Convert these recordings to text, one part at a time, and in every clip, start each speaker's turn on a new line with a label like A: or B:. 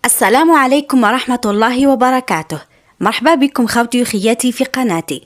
A: السلام عليكم ورحمة الله وبركاته. مرحبا بكم خوتي وخياتي في قناتي.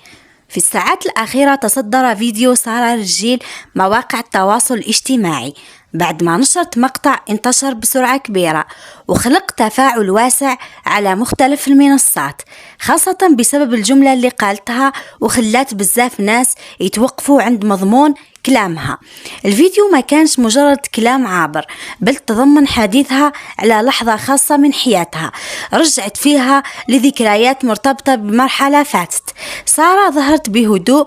A: في الساعات الأخيرة تصدر فيديو سارة رجيل مواقع التواصل الاجتماعي بعد ما نشرت مقطع انتشر بسرعة كبيرة وخلق تفاعل واسع على مختلف المنصات، خاصة بسبب الجملة اللي قالتها وخلات بزاف ناس يتوقفوا عند مضمون كلامها. الفيديو ما كانش مجرد كلام عابر، بل تضمن حديثها على لحظة خاصة من حياتها رجعت فيها لذكريات مرتبطة بمرحلة فاتت. سارة ظهرت بهدوء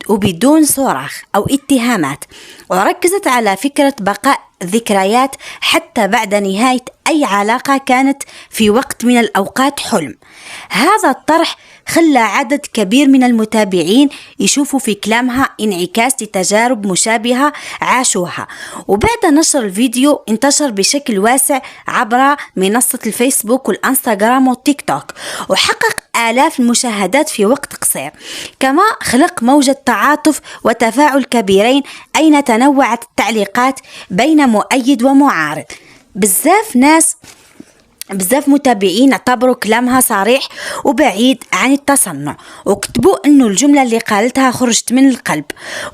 A: وبدون صراخ أو اتهامات، وركزت على فكرة بقاء ذكريات حتى بعد نهاية أي علاقة كانت في وقت من الأوقات حلم. هذا الطرح خلى عدد كبير من المتابعين يشوفوا في كلامها انعكاس لتجارب مشابهة عاشوها، وبعد نشر الفيديو انتشر بشكل واسع عبر منصة الفيسبوك والانستغرام والتيك توك، وحقق آلاف المشاهدات في وقت قصير. كما خلق موجة تعاطف وتفاعل كبيرين أين تنوعت التعليقات بين مؤيد ومعارض. بزاف متابعين اعتبروا كلامها صريح وبعيد عن التصنع، وكتبوا انه الجملة اللي قالتها خرجت من القلب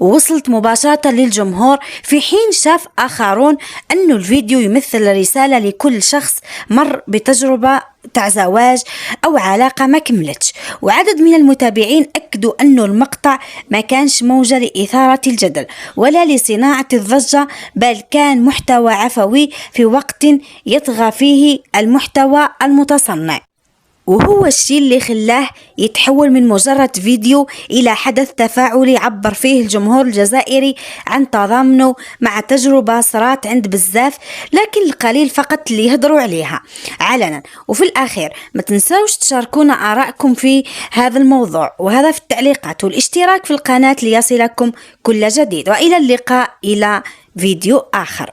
A: ووصلت مباشرة للجمهور، في حين شاف آخرون انه الفيديو يمثل رسالة لكل شخص مر بتجربة تاع زواج أو علاقة ما كملتش. وعدد من المتابعين أكدوا أنه المقطع ما كانش موجة لإثارة الجدل ولا لصناعة الضجة، بل كان محتوى عفوي في وقت يطغى فيه المحتوى المتصنع، وهو الشيء اللي خلاه يتحول من مجرد فيديو إلى حدث تفاعلي عبر فيه الجمهور الجزائري عن تضامنه مع تجربة صارت عند بزاف، لكن القليل فقط اللي يهضروا عليها علنا. وفي الأخير ما تنسوش تشاركونا آراءكم في هذا الموضوع، وهذا في التعليقات، والاشتراك في القناة ليصلكم كل جديد. وإلى اللقاء إلى فيديو آخر.